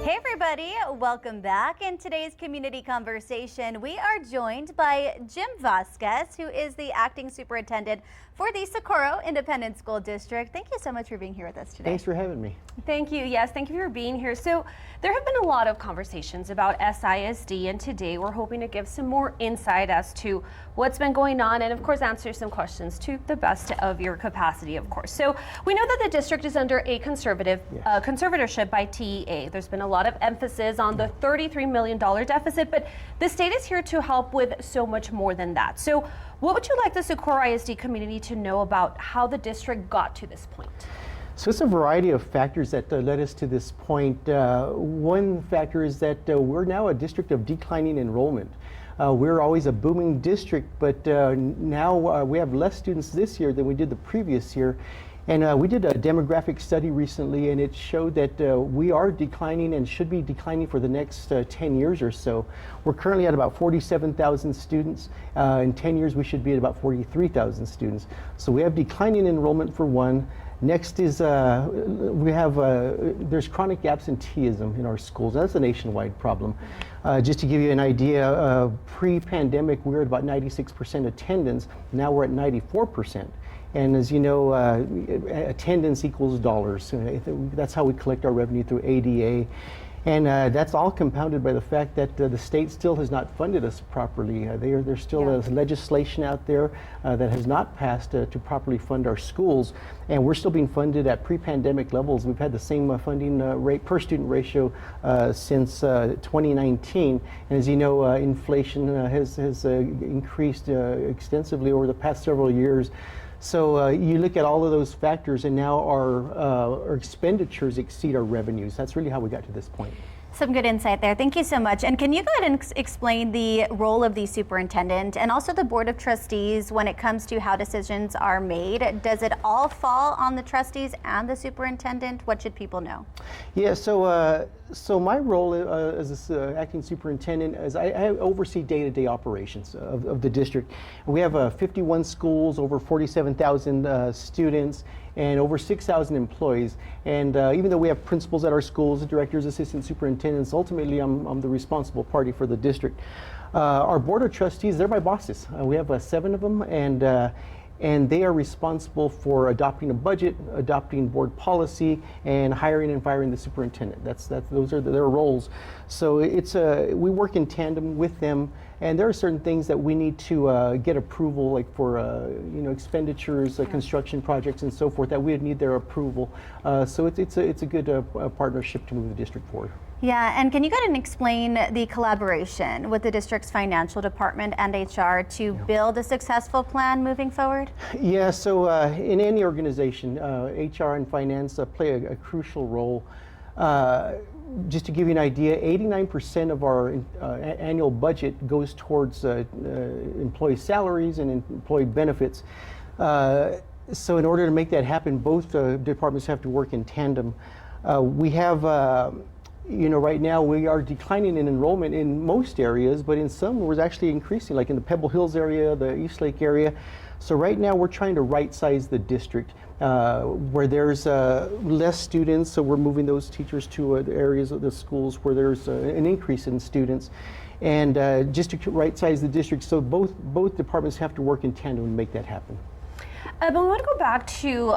Hey everybody, welcome back. In today's community conversation, we are joined by Jim Vasquez, who is the acting superintendent for the Socorro Independent School District. Thank you so much for being here with us today. Thanks for having me. Thank you. Yes, thank you for being here. So there have been a lot of conversations about SISD, and today we're hoping to give some more insight as to what's been going on and of course answer some questions to the best of your capacity, of course. So we know that the district is under a conservatorship by TEA. There's been a lot of emphasis on the $33 million deficit, but the state is here to help with so much more than that. So what would you like the Socorro ISD community to know about how the district got to this point? So it's a variety of factors that led us to this point. One factor is that we're now a district of declining enrollment. We're always a booming district, but now we have less students this year than we did the previous year. And we did a demographic study recently, and it showed that we are declining and should be declining for the next 10 years or so. We're currently at about 47,000 students. In 10 years, we should be at about 43,000 students. So we have declining enrollment for one. Next is there's chronic absenteeism in our schools. That's a nationwide problem. Just to give you an idea, pre-pandemic, we were at about 96% attendance. Now we're at 94%. And as you know, attendance equals dollars. That's how we collect our revenue through ADA. And that's all compounded by the fact that the state still has not funded us properly. There's still legislation out there that has not passed to properly fund our schools. And we're still being funded at pre-pandemic levels. We've had the same funding rate per student ratio since 2019. And as you know, inflation has increased extensively over the past several years. So you look at all of those factors, and now our expenditures exceed our revenues. That's really how we got to this point. Some good insight there. Thank you so much. And can you go ahead and explain the role of the superintendent and also the board of trustees when it comes to how decisions are made? Does it all fall on the trustees and the superintendent? What should people know? Yeah, so my role as acting superintendent is I oversee day-to-day operations of the district. We have 51 schools, over 47,000 students, and over 6,000 employees. And even though we have principals at our schools, directors, assistant superintendents, ultimately I'm the responsible party for the district. Our board of trustees, they're my bosses. We have 7 of them, and they are responsible for adopting a budget, adopting board policy, and hiring and firing the superintendent. Those are their roles. So we work in tandem with them, and there are certain things that we need to get approval, like for expenditures, construction projects, and so forth, that we would need their approval. So it's a good partnership to move the district forward. Yeah, and can you go ahead and explain the collaboration with the district's financial department and HR to build a successful plan moving forward? Yeah, so in any organization, HR and finance play a crucial role. Just to give you an idea, 89% of our annual budget goes towards employee salaries and employee benefits. So in order to make that happen, both departments have to work in tandem. We have right now we are declining in enrollment in most areas, but in some we're actually increasing, like in the Pebble Hills area, the East Lake area. So right now we're trying to right-size the district where there's less students, so we're moving those teachers to areas of the schools where there's an increase in students. And just to right-size the district, so both departments have to work in tandem to make that happen. But we want to go back to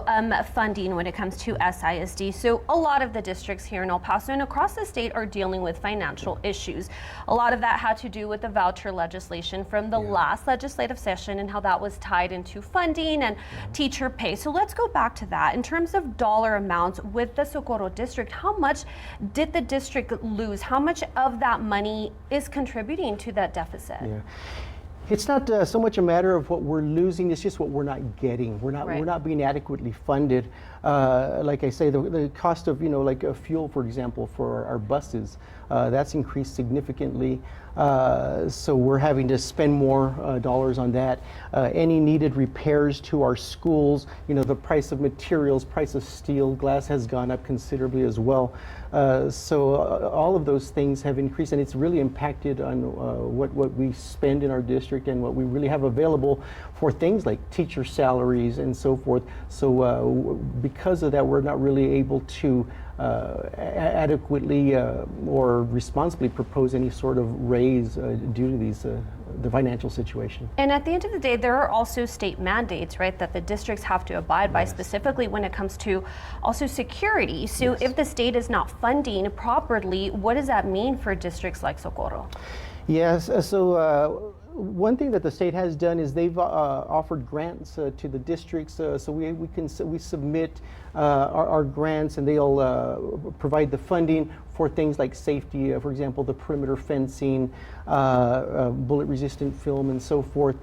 funding when it comes to SISD. So a lot of the districts here in El Paso and across the state are dealing with financial issues. A lot of that had to do with the voucher legislation from the last legislative session and how that was tied into funding and teacher pay. So let's go back to that. In terms of dollar amounts with the Socorro district, how much did the district lose? How much of that money is contributing to that deficit? Yeah. It's not so much a matter of what we're losing, it's just what we're not getting. We're not being adequately funded. Like I say, the cost of, like fuel, for example, for our buses, that's increased significantly. So we're having to spend more dollars on that. Any needed repairs to our schools, the price of materials, price of steel, glass has gone up considerably as well. All of those things have increased, and it's really impacted on what we spend in our district and what we really have available for things like teacher salaries and so forth. So because of that, we're not really able to adequately or responsibly propose any sort of raise due to the financial situation. And at the end of the day, there are also state mandates, right, that the districts have to abide by, specifically when it comes to also security. So if the state is not funding properly, what does that mean for districts like Socorro? Yes, one thing that the state has done is they've offered grants to the districts, so we submit our grants, and they'll provide the funding for things like safety, for example, the perimeter fencing, bullet-resistant film, and so forth.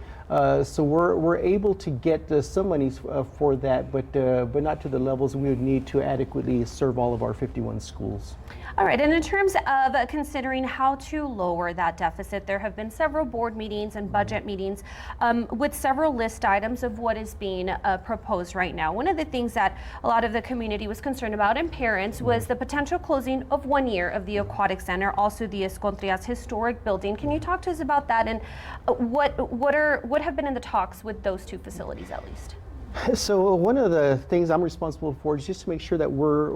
So we're able to get some monies for that, but not to the levels we would need to adequately serve all of our 51 schools. All right, and in terms of considering how to lower that deficit, there have been several board meetings and budget meetings with several list items of what is being proposed right now. One of the things that a lot of the community was concerned about, and parents, was the potential closing of 1 year of the Aquatic Center, also the Escontrias historic building. Can you talk to us about that, and what have been in the talks with those two facilities at least? So one of the things I'm responsible for is just to make sure that we're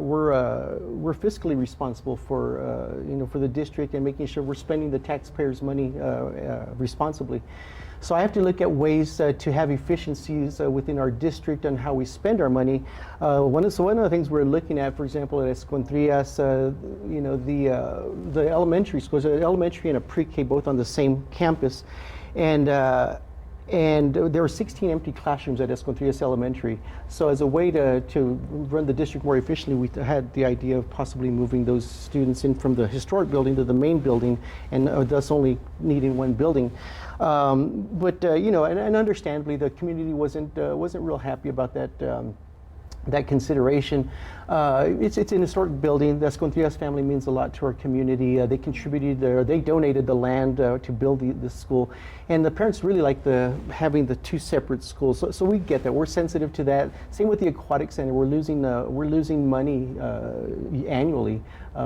fiscally responsible for for the district and making sure we're spending the taxpayers' money responsibly. So I have to look at ways to have efficiencies within our district on how we spend our money. One of the things we're looking at, for example, at Escontrias, the elementary schools, an elementary and a pre-K both on the same campus, and there were 16 empty classrooms at Escontrias Elementary. So as a way to run the district more efficiently, we had the idea of possibly moving those students in from the historic building to the main building, and thus only needing one building. And understandably, the community wasn't real happy about that consideration. It's an historic building. The Escontrias family means a lot to our community. They contributed, they donated the land to build the school, and the parents really like having the two separate schools. So we get that. We're sensitive to that. Same with the Aquatic Center. We're losing money annually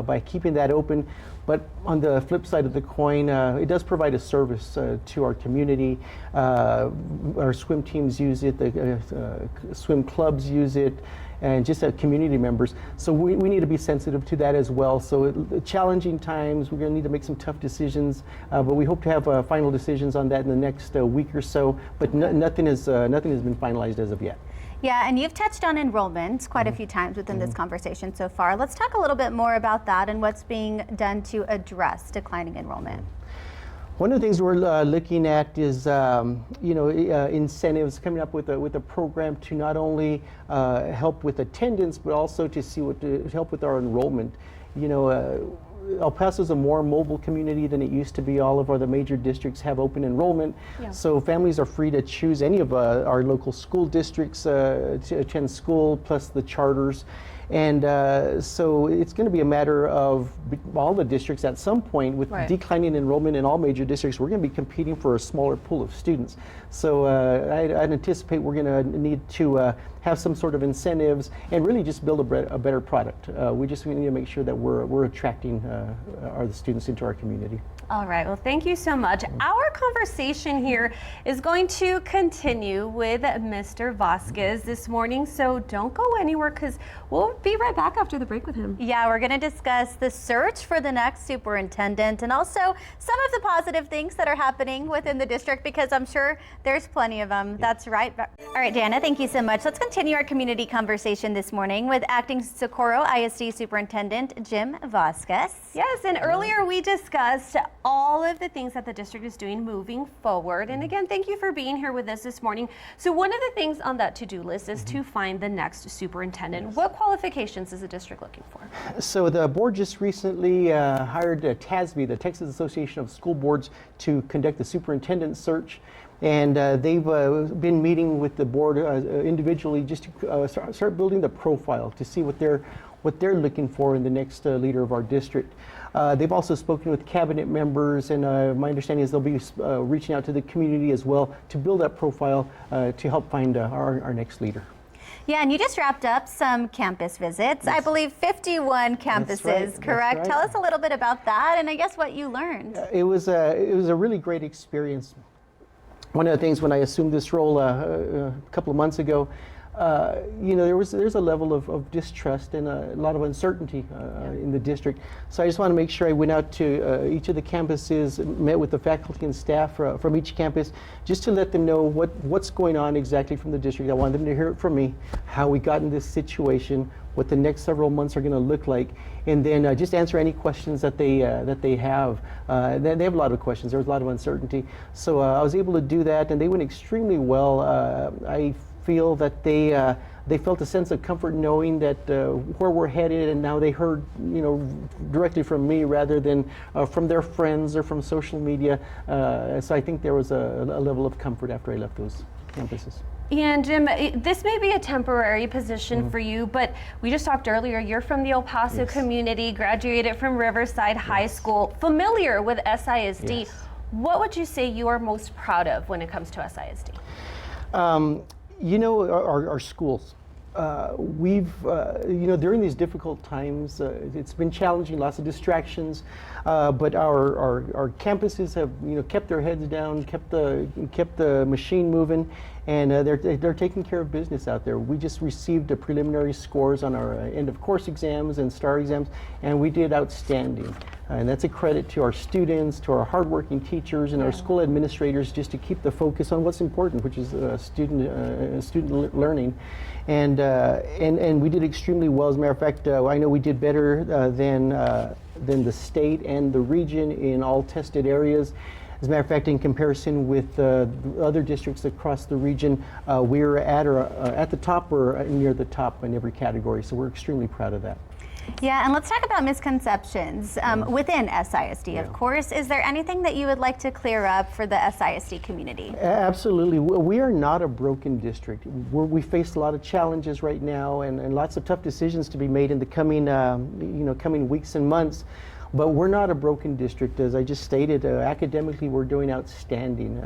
by keeping that open. But on the flip side of the coin, it does provide a service to our community. Our swim teams use it. The swim clubs use it, and just community members. So we need to be sensitive to that as well. So challenging times, we're going to need to make some tough decisions, but we hope to have final decisions on that in the next week or so. But nothing has been finalized as of yet. Yeah, and you've touched on enrollment quite a few times within this conversation so far. Let's talk a little bit more about that and what's being done to address declining enrollment. One of the things we're looking at is, incentives, coming up with a program to not only help with attendance, but also to help with our enrollment. El Paso is a more mobile community than it used to be. All of the major districts have open enrollment, so families are free to choose any of our local school districts to attend school, plus the charters. And so it's going to be a matter of all the districts at some point with declining enrollment in all major districts. We're going to be competing for a smaller pool of students. So I'd anticipate we're going to need to have some sort of incentives and really just build a better product. We need to make sure that we're attracting the students into our community. All right, well, thank you so much. Our conversation here is going to continue with Mr. Vasquez this morning, so don't go anywhere because we'll be right back after the break with him. Yeah, we're going to discuss the search for the next superintendent and also some of the positive things that are happening within the district, because I'm sure there's plenty of them. That's right. All right, Jana, thank you so much. Let's continue our community conversation this morning with Acting Socorro ISD Superintendent Jim Vasquez. Yes, and earlier we discussed all of the things that the district is doing moving forward. And again, thank you for being here with us this morning. So one of the things on that to-do list is to find the next superintendent. What qualifications is the district looking for? So the board just recently hired TASB, the Texas Association of School Boards, to conduct the superintendent search. And they've been meeting with the board individually just to start building the profile to see what they're looking for in the next leader of our district. They've also spoken with cabinet members, and my understanding is they'll be reaching out to the community as well to build that profile to help find our next leader. Yeah, and you just wrapped up some campus visits. I believe 51 campuses, right, correct? that's right. Tell us a little bit about that and I guess what you learned. It was a really great experience. One of the things when I assumed this role a couple of months ago, there's a level of distrust and a lot of uncertainty in the district. So I just want to make sure I went out to each of the campuses, met with the faculty and staff from each campus, just to let them know what's going on exactly from the district. I want them to hear it from me, how we got in this situation, what the next several months are going to look like, and then just answer any questions that they have. They have a lot of questions. There was a lot of uncertainty. So I was able to do that, and they went extremely well. I feel that they felt a sense of comfort knowing that where we're headed, and now they heard directly from me rather than from their friends or from social media. So I think there was a level of comfort after I left those campuses. And Jim, this may be a temporary position for you, but we just talked earlier, you're from the El Paso community, graduated from Riverside High School, familiar with SISD. Yes. What would you say you are most proud of when it comes to SISD? Our schools. We've, during these difficult times, it's been challenging, lots of distractions, but our campuses have, kept their heads down, kept the machine moving, and they're taking care of business out there. We just received preliminary scores on our end of course exams and STAR exams, and we did outstanding. And that's a credit to our students, to our hardworking teachers, and our school administrators, just to keep the focus on what's important, which is student learning. And we did extremely well. As a matter of fact, I know we did better than the state and the region in all tested areas. As a matter of fact, in comparison with other districts across the region, we're at the top or near the top in every category. So we're extremely proud of that. Yeah, and let's talk about misconceptions within SISD, of course. Is there anything that you would like to clear up for the SISD community? Absolutely. We are not a broken district. We face a lot of challenges right now and lots of tough decisions to be made in the coming weeks and months. But we're not a broken district. As I just stated, academically we're doing outstanding.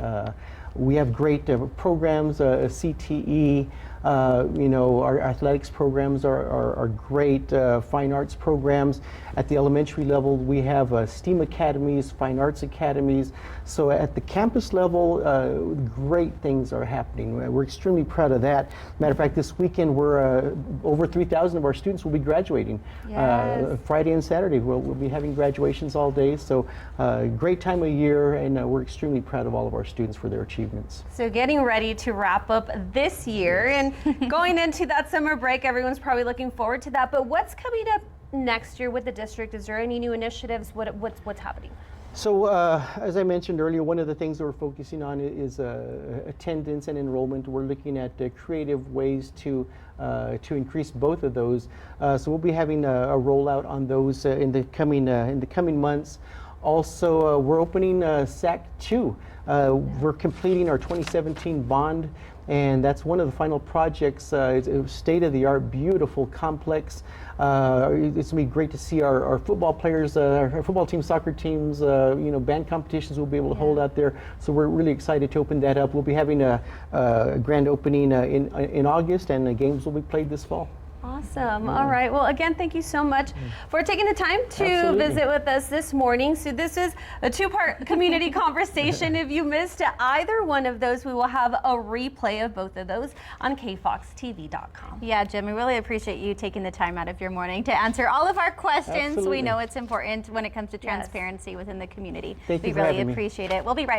We have great programs, CTE, our athletics programs are great, fine arts programs. At the elementary level, we have STEAM academies, fine arts academies. So at the campus level, great things are happening. We're extremely proud of that. Matter of fact, this weekend, we're over 3,000 of our students will be graduating. Yes. Friday and Saturday, we'll be having graduations all day. So great time of year, and we're extremely proud of all of our students for their achievements. So getting ready to wrap up this year and going into that summer break, everyone's probably looking forward to that. But what's coming up next year with the district? Is there any new initiatives? What's happening? So as I mentioned earlier, one of the things that we're focusing on is attendance and enrollment. We're looking at creative ways to increase both of those. So we'll be having a rollout on those in the coming months. Also, we're opening SAC 2. We're completing our 2017 bond, and that's one of the final projects. It's a state-of-the-art, beautiful complex. It's going to be great to see our football players, our football team, soccer teams, band competitions we'll be able to hold out there. So we're really excited to open that up. We'll be having a grand opening in August, and the games will be played this fall. Awesome. All right. Well, again, thank you so much for taking the time to visit with us this morning. So this is a two-part community conversation. If you missed either one of those, we will have a replay of both of those on KFOX TV.com. Yeah, Jim, we really appreciate you taking the time out of your morning to answer all of our questions. Absolutely. We know it's important when it comes to transparency within the community. Thank you we for really having me. appreciate it. We'll be right back.